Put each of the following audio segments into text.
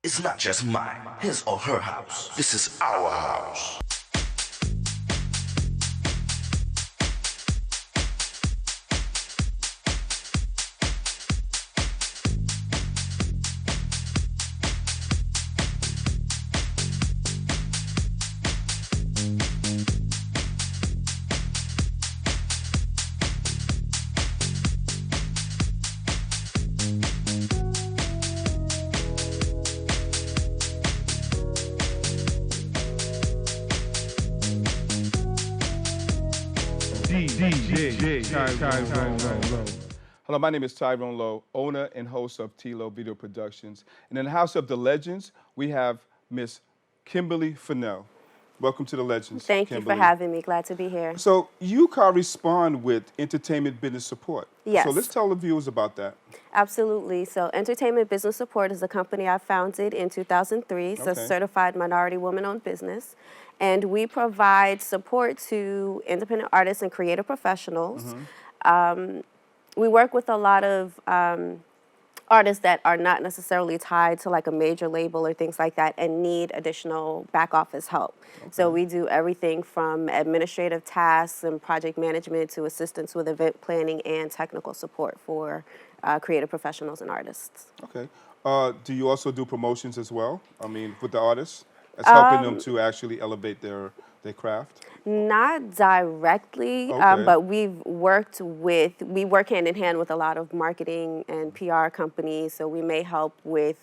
It's not just mine, his or her house. This is our house. Tyrone Lowe. Hello, my name is Tyrone Lowe, owner and host of T-Lo Video Productions. And in the House of the Legends, we have Miss Kimberly Fennell. Welcome to the Legends, Thank you for having me. Glad to be here. So you correspond with Entertainment Business Support. Yes. So let's tell the viewers about that. Absolutely. So Entertainment Business Support is a company I founded in 2003. It's a certified minority woman-owned business. And we provide support to independent artists and creative professionals. We work with a lot of artists that are not necessarily tied to like a major label or things like that and need additional back office help. So we do everything from administrative tasks and project management to assistance with event planning and technical support for creative professionals and artists. Okay. Do you also do promotions as well? I mean, with the artists? As helping them to actually elevate their craft? Not directly, but we work hand in hand with a lot of marketing and PR companies, so we may help with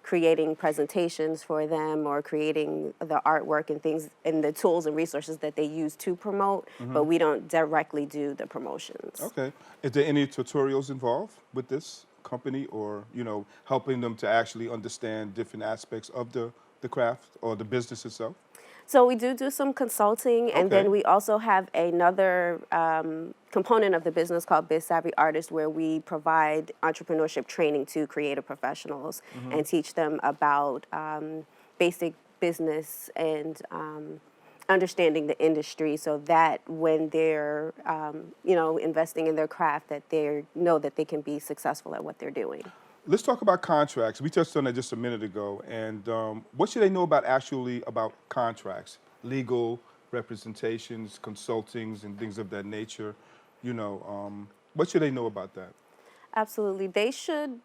creating presentations for them or creating the artwork and things and the tools and resources that they use to promote, but we don't directly do the promotions. Okay. Is there any tutorials involved with this company or, you know, helping them to actually understand different aspects of the craft or the business itself? So we do some consulting, and then we also have another component of the business called Biz Savvy Artists, where we provide entrepreneurship training to creative professionals and teach them about basic business and understanding the industry, so that when they're investing in their craft, that they know that they can be successful at what they're doing. Let's talk about contracts. We touched on that just a minute ago. And what should they know about contracts, legal representations, consultings, and things of that nature? You know, what should they know about that? Absolutely. They should,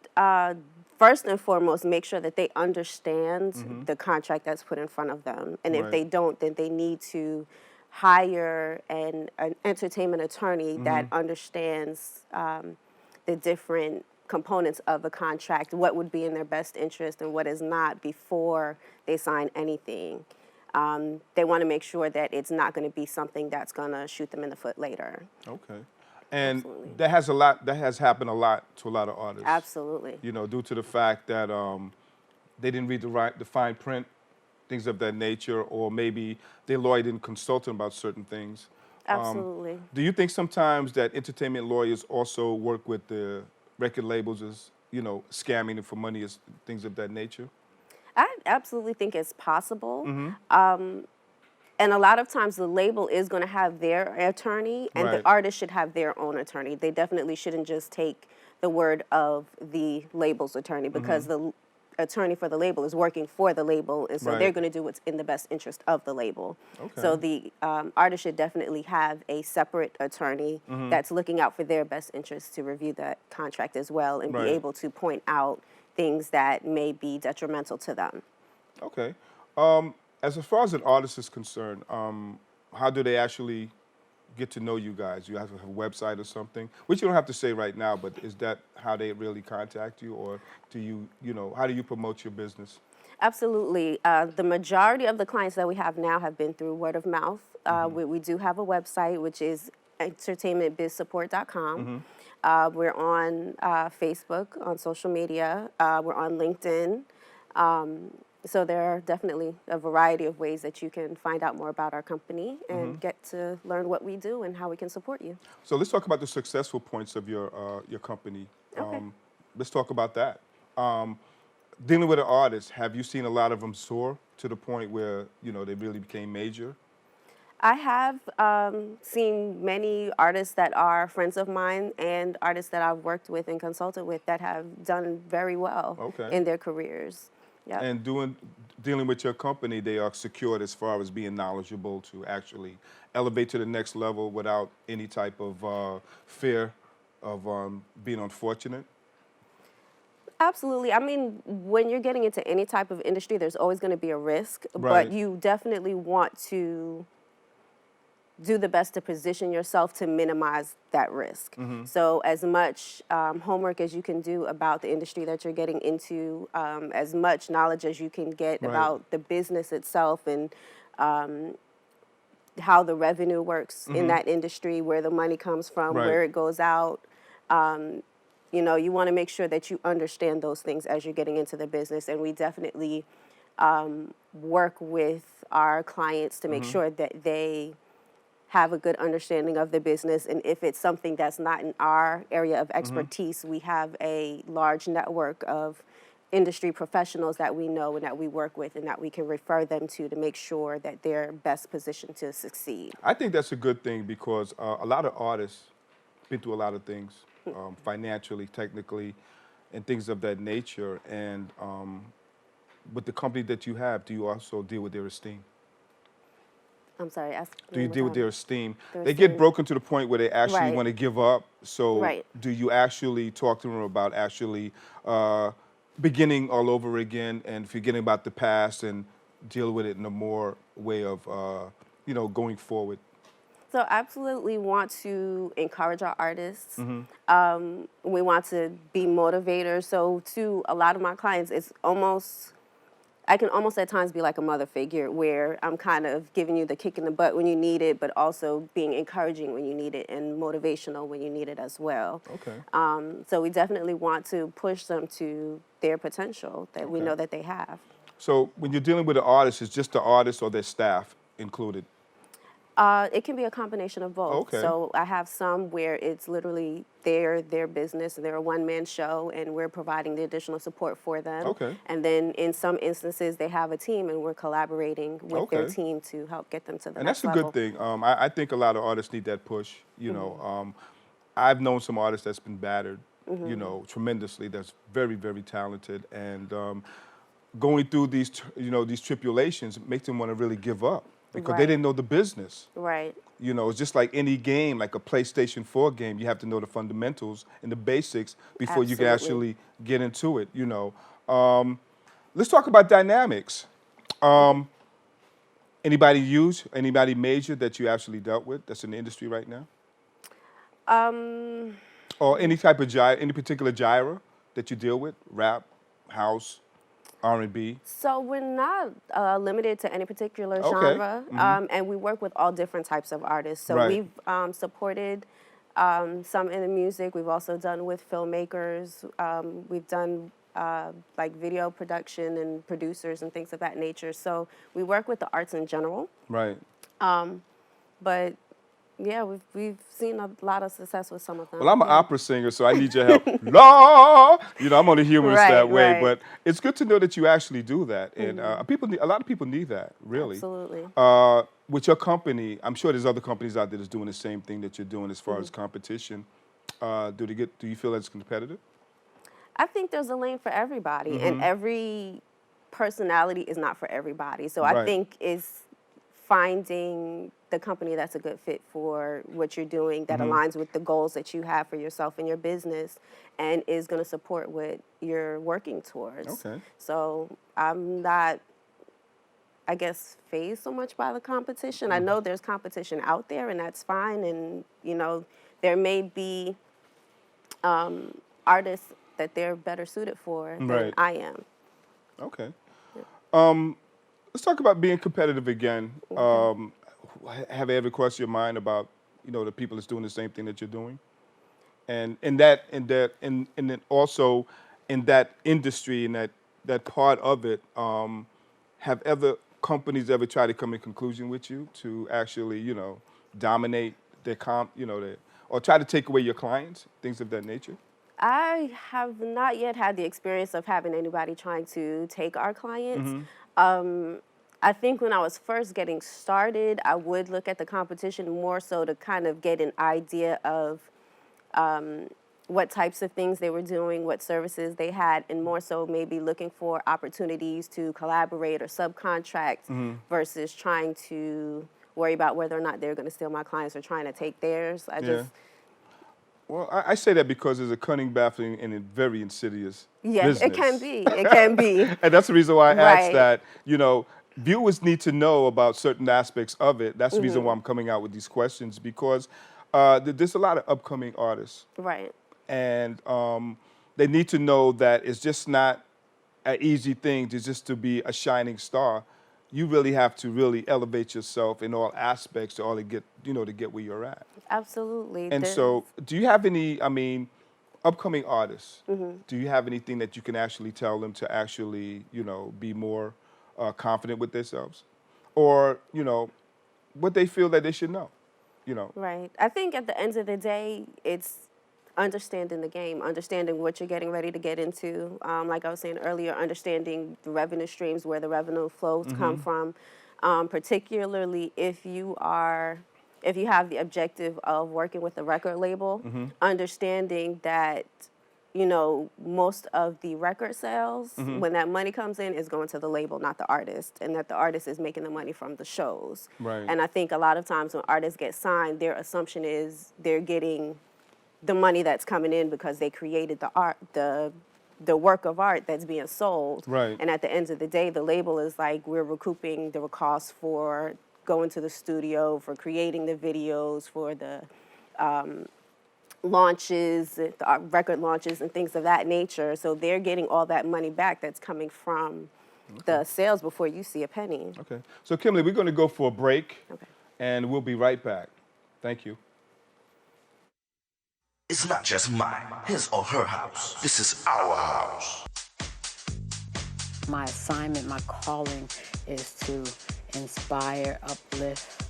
first and foremost, make sure that they understand the contract that's put in front of them. And if they don't, then they need to hire an entertainment attorney that understands the different components of a contract, what would be in their best interest and what is not before they sign anything. They want to make sure that it's not going to be something that's going to shoot them in the foot later. Okay. And that has happened a lot to a lot of artists. Absolutely. You know, due to the fact that they didn't read the fine print, things of that nature, or maybe their lawyer didn't consult them about certain things. Absolutely. Do you think sometimes that entertainment lawyers also work with the record labels as, you know, scamming them for money, as things of that nature? I absolutely think it's possible. And a lot of times the label is going to have their attorney, and the artist should have their own attorney. They definitely shouldn't just take the word of the label's attorney, because the attorney for the label is working for the label, and so they're going to do what's in the best interest of the label. So the artist should definitely have a separate attorney that's looking out for their best interests to review that contract as well, and be able to point out things that may be detrimental to them. Okay. As far as an artist is concerned, how do they actually get to know you guys? You have a website or something, which you don't have to say right now, but is that how they really contact you, or do you, how do you promote your business? Absolutely. The majority of the clients that we have now have been through word of mouth. We do have a website, which is entertainmentbizsupport.com. We're on Facebook, on social media. We're on LinkedIn. So there are definitely a variety of ways that you can find out more about our company and get to learn what we do and how we can support you. So let's talk about the successful points of your company. Let's talk about that. Dealing with an artist, have you seen a lot of them soar to the point where, they really became major? I have seen many artists that are friends of mine and artists that I've worked with and consulted with that have done very well in their careers. Yep. And dealing with your company, they are secured as far as being knowledgeable to actually elevate to the next level without any type of fear of being unfortunate. Absolutely. I mean, when you're getting into any type of industry, there's always going to be a risk, Right. but you definitely want to do the best to position yourself to minimize that risk. So as much homework as you can do about the industry that you're getting into, as much knowledge as you can get Right. about the business itself and how the revenue works in that industry, where the money comes from, Right. where it goes out. You know, you want to make sure that you understand those things as you're getting into the business. And we definitely work with our clients to make sure that they have a good understanding of the business. And if it's something that's not in our area of expertise, we have a large network of industry professionals that we know and that we work with and that we can refer them to make sure that they're best positioned to succeed. I think that's a good thing because a lot of artists been through a lot of things, financially, technically, and things of that nature. And with the company that you have, do you also deal with their esteem? I'm sorry, ask Do you one more deal with time. their esteem? Their They get esteem. broken to the point where they actually Right. want to give up. So Right. do you actually talk to them about actually beginning all over again and forgetting about the past and deal with it in a more way of, going forward? So absolutely want to encourage our artists. We want to be motivators. So to a lot of my clients, I can almost at times be like a mother figure where I'm kind of giving you the kick in the butt when you need it, but also being encouraging when you need it and motivational when you need it as well. Okay. So we definitely want to push them to their potential that we Okay. know that they have. So when you're dealing with an artist, it's just the artist or their staff included? It can be a combination of both. Okay. So I have some where it's literally their business, they're a one-man show, and we're providing the additional support for them. Okay. And then in some instances, they have a team, and we're collaborating with their Okay. team to help get them to the And next that's a level. good thing. I think a lot of artists need that push. I've known some artists that's been battered, tremendously. That's very, very talented, and going through these tribulations makes them want to really give up because they Right. didn't know the business. Right. It's just like any game, like a PlayStation 4 game. You have to know the fundamentals and the basics before you can Absolutely. actually get into it. Let's talk about dynamics. Anybody major that you actually dealt with that's in the industry right now? Or any type of any particular genre that you deal with? Rap, house, R&B? So we're not limited to any particular Okay. genre, and we work with all different types of artists. So Right. we've supported some in the music. We've also done with filmmakers. We've done like video production and producers and things of that nature. So we work with the arts in general. Right. But yeah, we've seen a lot of success with some of them. Well, I'm an Yeah. opera singer, so I need your help. La! I'm only humorous Right, that way, right. but it's good to know that you actually do that. And a lot of people need that, really. Absolutely. With your company, I'm sure there's other companies out there that's doing the same thing that you're doing as far as competition. Do you feel that's competitive? I think there's a lane for everybody, and every personality is not for everybody. So I Right. think it's finding the company that's a good fit for what you're doing, that aligns with the goals that you have for yourself and your business, and is going to support what you're working towards. Okay. So I'm not, I guess, fazed so much by the competition. I know there's competition out there, and that's fine. And, there may be artists that they're better suited for than Right. I am. Okay. Let's talk about being competitive again. Have you ever crossed your mind about the people that's doing the same thing that you're doing, and then also in that industry and that part of it, have companies ever tried to come in conclusion with you to actually dominate their or try to take away your clients, things of that nature? I have not yet had the experience of having anybody trying to take our clients. I think when I was first getting started, I would look at the competition more so to kind of get an idea of what types of things they were doing, what services they had, and more so maybe looking for opportunities to collaborate or subcontract versus trying to worry about whether or not they're going to steal my clients or trying to take theirs. Well, I say that because it's a cunning, baffling, and a very insidious business. It can be. It can be. And that's the reason why I asked Right. that, viewers need to know about certain aspects of it. That's the reason why I'm coming out with these questions, because there's a lot of upcoming artists. Right. And they need to know that it's just not an easy thing to be a shining star. You really have to really elevate yourself in all aspects to get where you're at. Absolutely. And so, do you have any, upcoming artists, do you have anything that you can actually tell them to actually, be more confident with themselves? Or, what they feel that they should know, Right. I think at the end of the day, it's understanding the game, understanding what you're getting ready to get into. Like I was saying earlier, understanding the revenue streams, where the revenue flows come from, particularly if you have the objective of working with a record label, understanding that, most of the record sales, when that money comes in, is going to the label, not the artist, and that the artist is making the money from the shows. Right. And I think a lot of times when artists get signed, their assumption is they're getting the money that's coming in because they created the art, the work of art that's being sold. Right. And at the end of the day, the label is like, we're recouping the costs for going to the studio, for creating the videos, for the launches, the record launches, and things of that nature. So they're getting all that money back that's coming from the sales before you see a penny. Okay. So, Kimberly, we're going to go for a break, Okay. and we'll be right back. Thank you. It's not just mine, his or her house. This is our house. My assignment, my calling is to inspire, uplift.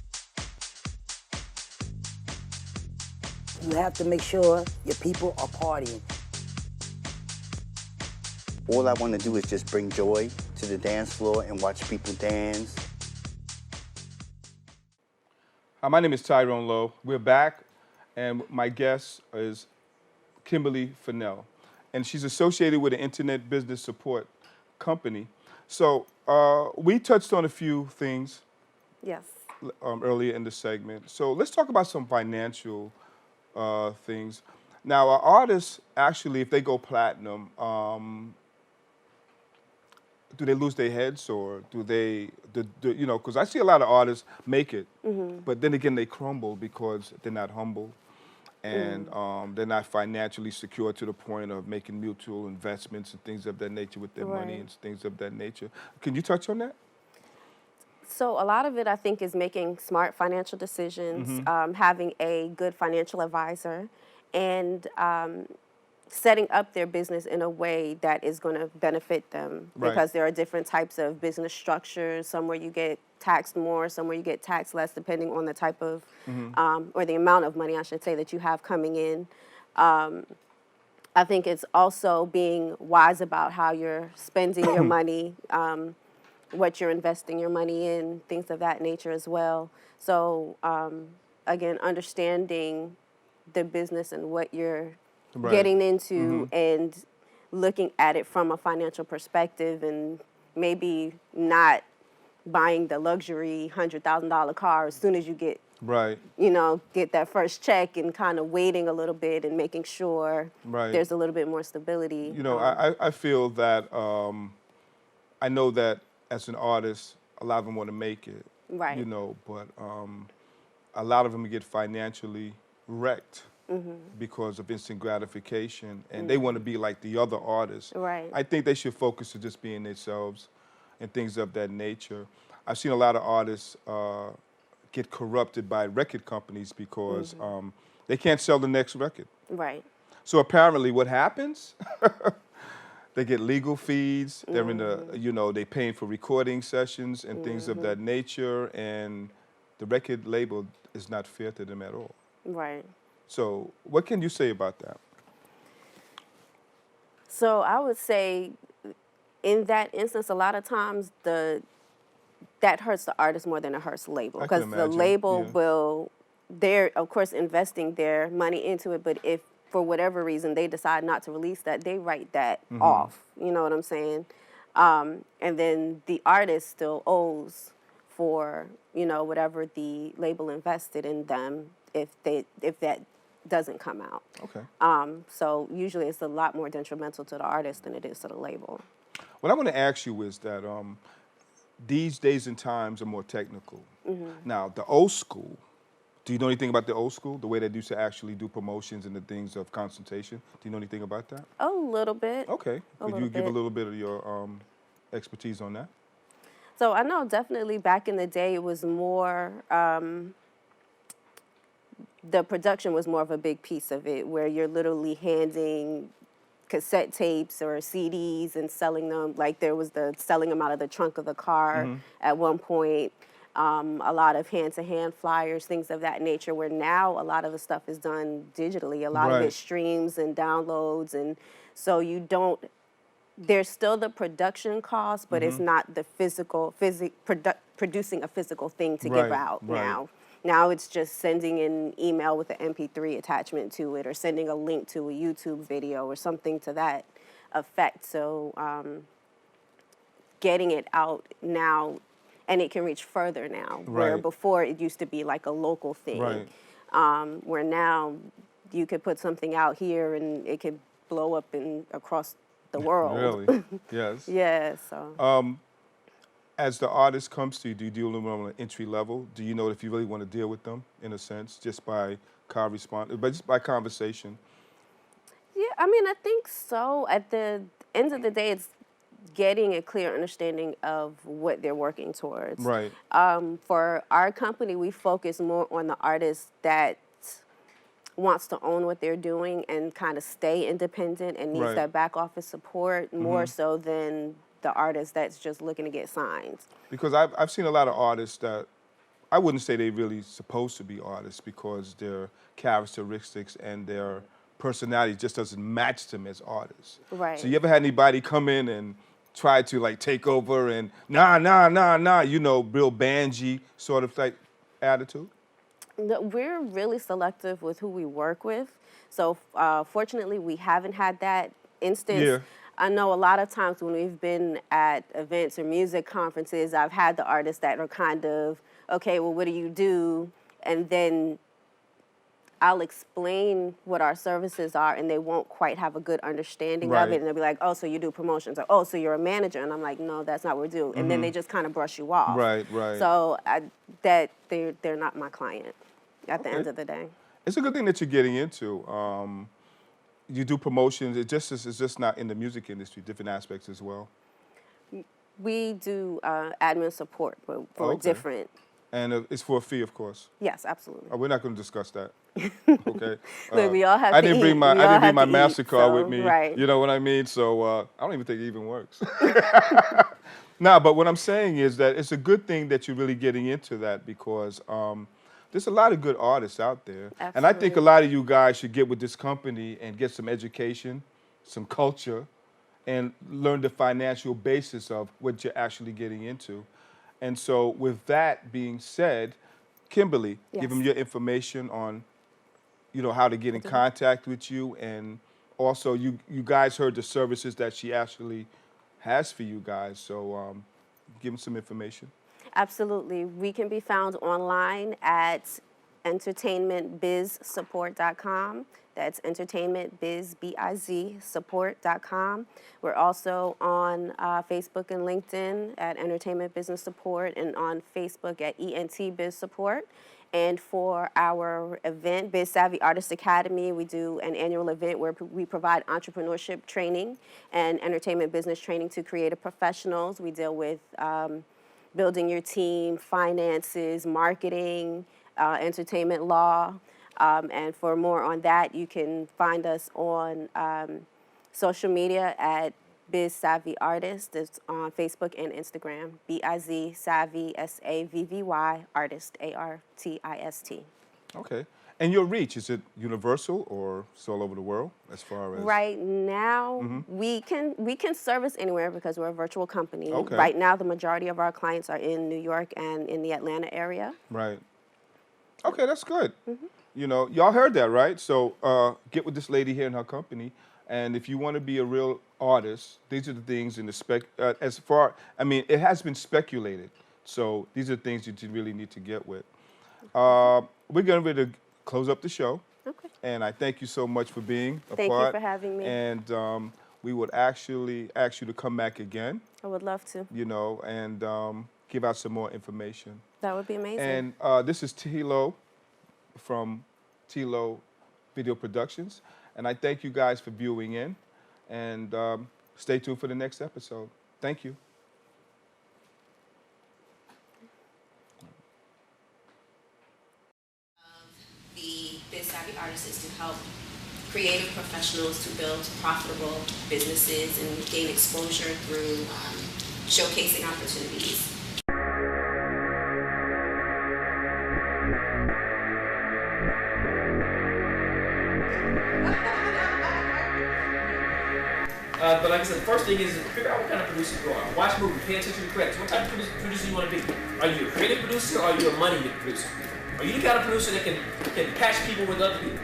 You have to make sure your people are partying. All I want to do is just bring joy to the dance floor and watch people dance. Hi, my name is Tyrone Lowe. We're back, and my guest is Kimberly Fennell, and she's associated with an internet business support company. So we touched on a few things Yes. earlier in the segment. So let's talk about some financial things. Now, our artists, actually, if they go platinum, do they lose their heads, or do they, because I see a lot of artists make it, but then again, they crumble because they're not humble, and they're not financially secure to the point of making mutual investments and things of that nature with their money and things of that nature. Can you touch on that? So a lot of it, I think, is making smart financial decisions, having a good financial advisor, and setting up their business in a way that is going to benefit them. Right. Because there are different types of business structures, some where you get taxed more, some where you get taxed less, depending on the type of, or the amount of money, I should say, that you have coming in. I think it's also being wise about how you're spending your money, what you're investing your money in, things of that nature as well. So again, understanding the business and what you're getting into, and looking at it from a financial perspective, and maybe not buying the luxury $100,000 car as soon as you get get that first check, and kind of waiting a little bit and making sure there's a little bit more stability. I feel that I know that as an artist, a lot of them want to make it, Right. But a lot of them get financially wrecked because of instant gratification, and they want to be like the other artists. Right. I think they should focus on just being themselves and things of that nature. I've seen a lot of artists get corrupted by record companies because they can't sell the next record. Right. So apparently what happens, they get legal fees, they're in the, they paying for recording sessions and things of that nature, and the record label is not fair to them at all. Right. So what can you say about that? So I would say, in that instance, a lot of times that hurts the artist more than it hurts the label, because the label they're of course investing their money into it, but if for whatever reason they decide not to release that, they write that off. You know what I'm saying? And then the artist still owes for, you know, whatever the label invested in them if that doesn't come out. Okay. So usually it's a lot more detrimental to the artist than it is to the label. What I want to ask you is that these days and times are more technical. Now, the old school, do you know anything about the old school, the way they used to actually do promotions and the things of consultation? Do you know anything about that? A little bit. Okay. Could you give a little bit of your expertise on that? So I know definitely back in the day it was more, the production was more of a big piece of it, where you're literally handing cassette tapes or CDs and selling them. Like there was the selling them out of the trunk of the car at one point. A lot of hand-to-hand flyers, things of that nature, where now a lot of the stuff is done digitally. A lot of it streams and downloads, and so you don't, there's still the production cost, but it's not the producing a physical thing to give out now. Now it's just sending an email with an MP3 attachment to it, or sending a link to a YouTube video or something to that effect. So getting it out now, and it can reach further now, where before it used to be like a local thing, where now you could put something out here and it could blow up across the world. Really? Yes. Yeah, so. As the artist comes to you, do you deal with them on an entry level? Do you know if you really want to deal with them, in a sense, just by just by conversation? Yeah, I mean, I think so. At the end of the day, it's getting a clear understanding of what they're working towards. Right. For our company, we focus more on the artist that wants to own what they're doing and kind of stay independent and needs that back office support more so than the artist that's just looking to get signed. Because I've seen a lot of artists that I wouldn't say they really supposed to be artists, because their characteristics and their personality just doesn't match them as artists. Right. So you ever had anybody come in and try to like take over and nah, you know, real bangy sort of like attitude? We're really selective with who we work with. So fortunately, we haven't had that instance. Yeah. I know a lot of times when we've been at events or music conferences, I've had the artists that are kind of, okay, well, what do you do? And then I'll explain what our services are, and they won't quite have a good understanding of it. And they'll be like, oh, so you do promotions. Or, oh, so you're a manager. And I'm like, no, that's not what we do. And then they just kind of brush you off. Right. So they're not my client at the end of the day. It's a good thing that you're getting into. You do promotions. It's just not in the music industry, different aspects as well. We do admin support for different. And it's for a fee, of course. Yes, absolutely. We're not going to discuss that. Okay. Look, we all have I to didn't eat. bring my MasterCard with me. Right. You know what I mean? So I don't even think it even works. No, but what I'm saying is that it's a good thing that you're really getting into that, because there's a lot of good artists out there. Absolutely. And I think a lot of you guys should get with this company and get some education, some culture, and learn the financial basis of what you're actually getting into. And so with that being said, Kimberly, give them your information on, you know, how to get in contact with you. And also you guys heard the services that she actually has for you guys. So give them some information. Absolutely. We can be found online at entertainmentbizsupport.com. That's entertainmentbizsupport.com. We're also on Facebook and LinkedIn at Entertainment Business Support, and on Facebook at ENT Biz Support. And for our event, Biz Savvy Artist Academy, we do an annual event where we provide entrepreneurship training and entertainment business training to creative professionals. We deal with building your team, finances, marketing, entertainment law. And for more on that, you can find us on social media at Biz Savvy Artist. It's on Facebook and Instagram. BIZ Savvy, SAVVY, Artist, ARTIST. Okay. And your reach, is it universal or it's all over the world as far as? Right now, we can service anywhere because we're a virtual company. Okay. Right now, the majority of our clients are in New York and in the Atlanta area. Right. Okay, that's good. You know, y'all heard that, right? So get with this lady here in her company, and if you want to be a real artist, these are the things in the spec. It has been speculated. So these are things that you really need to get with. We're getting ready to close up the show. Okay. And I thank you so much for being a Thank part. you for having me. And we would actually ask you to come back again. I would love to. You know, and give out some more information. That would be amazing. And this is T-Lo from T-Lo Video Productions. And I thank you guys for viewing in. And stay tuned for the next episode. Thank you. The Biz Savvy Artist is to help creative professionals to build profitable businesses and gain exposure through showcasing opportunities. But like I said, the first thing is figure out what kind of producer you are. Watch movies, pay attention to credits. What type of producer you want to be? Are you a creative producer or are you a money producer? Are you the kind of producer that can patch people with other people?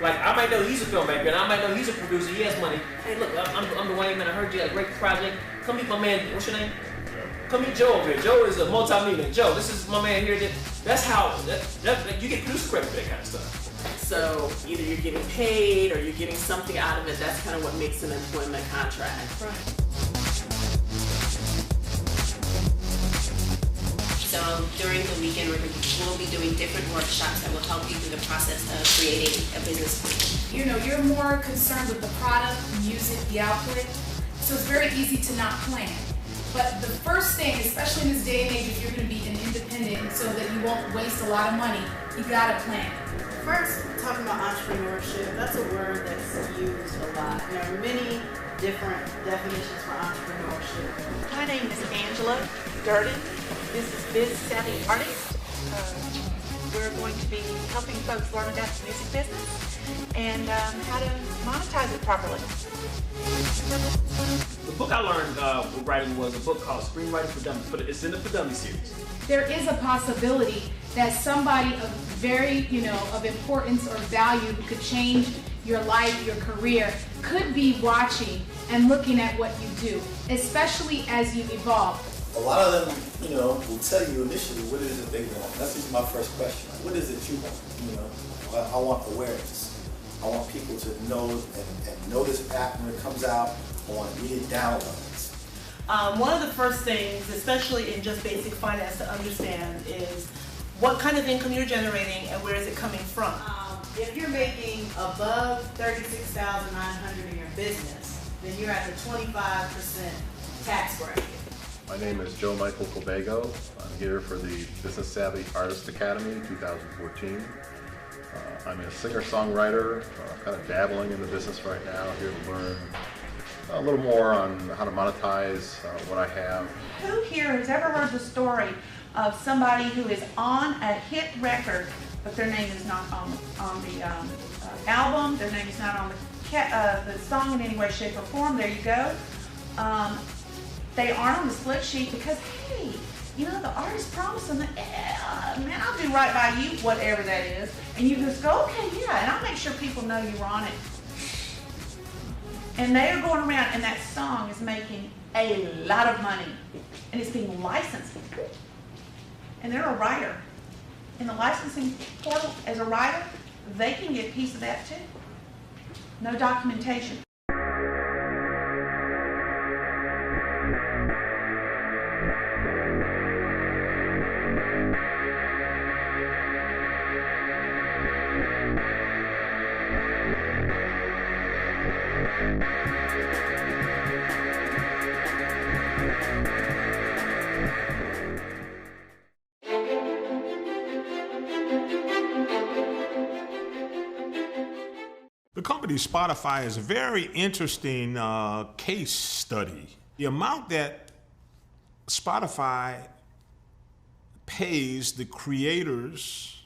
Like, I might know he's a filmmaker and I might know he's a producer, he has money. Hey, look, I'm Dwayne, man, I heard you had a great project. Come meet my man, what's your name? Come meet Joe over here. Joe is a multi-millionaire. Joe, this is my man here. That's how, you get producer credit for that kind of stuff. So either you're getting paid or you're getting something out of it. That's kind of what makes an employment contract. Right. So during the weekend, we'll be doing different workshops that will help you through the process of creating a business plan. You know, you're more concerned with the product, the music, the output, so it's very easy to not plan. But the first thing, especially in this day and age, if you're going to be an independent so that you won't waste a lot of money, you got to plan. First, talking about entrepreneurship, that's a word that's used a lot. There are many different definitions for entrepreneurship. My name is Angela Durden. This is Biz Savvy Artist. We're going to be helping folks learn about the music business and how to monetize it properly. The book I learned writing was a book called Screenwriting for Dummies, but it's in the For Dummies series. There is a possibility that somebody of very, of importance or value who could change your life, your career, could be watching and looking at what you do, especially as you evolve. A lot of them, will tell you initially what it is that they want. That's just my first question. What is it you want? I want awareness. I want people to know and know this app when it comes out. I want immediate downloads. One of the first things, especially in just basic finance to understand, is what kind of income you're generating and where is it coming from. If you're making above $36,900 in your business, then you're at the 25% tax bracket. My name is Joe Michael Colbago. I'm here for the Business Savvy Artist Academy 2014. I'm a singer-songwriter, kind of dabbling in the business right now, here to learn a little more on how to monetize what I have. Who here has ever heard the story of somebody who is on a hit record, but their name is not on the album, their name is not on the song in any way, shape, or form? There you go. They aren't on the split sheet because, hey, the artist promised them that, man, I'll do right by you, whatever that is. And you just go, okay, yeah, and I'll make sure people know you were on it. And they are going around, and that song is making a lot of money. And it's being licensed. And they're a writer. In the licensing portal, as a writer, they can get a piece of that too. No documentation. The company Spotify is a very interesting case study. The amount that Spotify pays the creators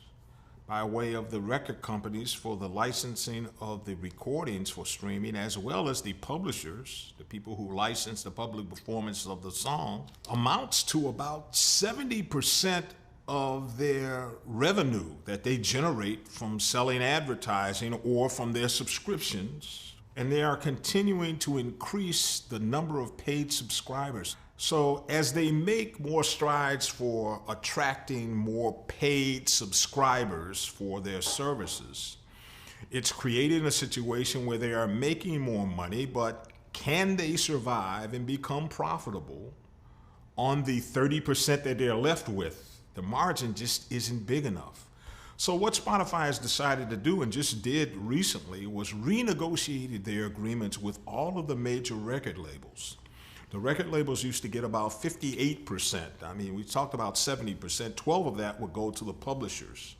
by way of the record companies for the licensing of the recordings for streaming, as well as the publishers, the people who license the public performance of the song, amounts to about 70% of their revenue that they generate from selling advertising or from their subscriptions, and they are continuing to increase the number of paid subscribers. So as they make more strides for attracting more paid subscribers for their services, it's creating a situation where they are making more money, but can they survive and become profitable on the 30% that they're left with? The margin just isn't big enough. So what Spotify has decided to do, and just did recently, was renegotiated their agreements with all of the major record labels. The record labels used to get about 58%. I mean, we talked about 70%. 12 of that would go to the publishers.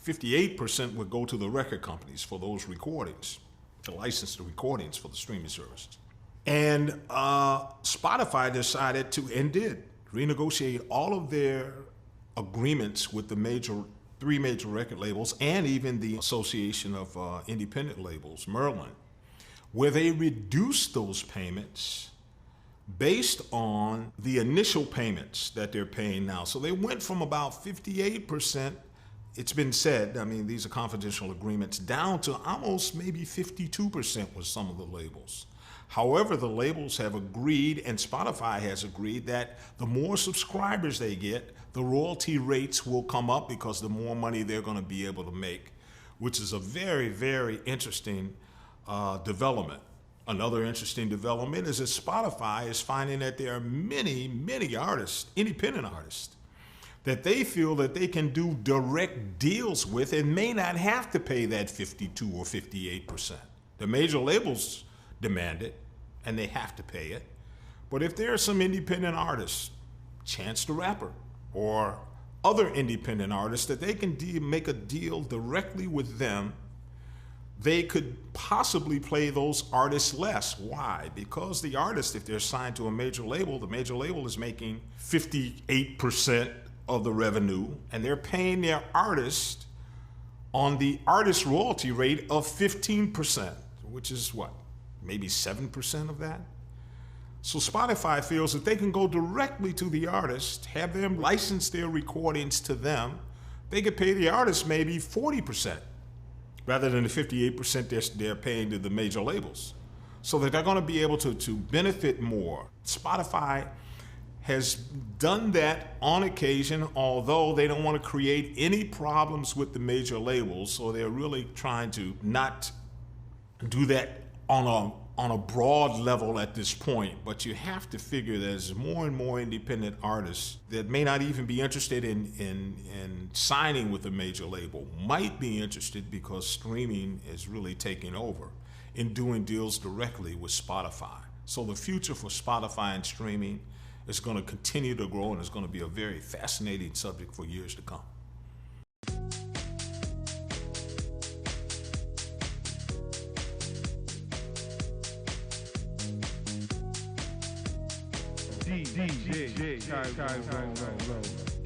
58% would go to the record companies for those recordings, to license the recordings for the streaming services. And Spotify decided to, and did, renegotiate all of their agreements with the three major record labels and even the Association of Independent Labels, Merlin, where they reduced those payments based on the initial payments that they're paying now. So they went from about 58%, it's been said, I mean, these are confidential agreements, down to almost maybe 52% with some of the labels. However, the labels have agreed, and Spotify has agreed, that the more subscribers they get, the royalty rates will come up because the more money they're going to be able to make, which is a very, very interesting development. Another interesting development is that Spotify is finding that there are many, many artists, independent artists, that they feel that they can do direct deals with and may not have to pay that 52 or 58%. The major labels demand it, and they have to pay it. But if there are some independent artists, Chance the Rapper, or other independent artists, that they can make a deal directly with them, they could possibly play those artists less. Why? Because the artist, if they're signed to a major label, the major label is making 58% of the revenue, and they're paying their artist on the artist royalty rate of 15%, which is what? Maybe 7% of that? So Spotify feels that they can go directly to the artist, have them license their recordings to them. They could pay the artist maybe 40% rather than the 58% they're paying to the major labels. So that they're going to be able to benefit more. Spotify has done that on occasion, although they don't want to create any problems with the major labels, so they're really trying to not do that on a broad level at this point. But you have to figure there's more and more independent artists that may not even be interested in signing with a major label, might be interested because streaming is really taking over, in doing deals directly with Spotify. So the future for Spotify and streaming is going to continue to grow, and it's going to be a very fascinating subject for years to come. DJ Tyrone Lowe.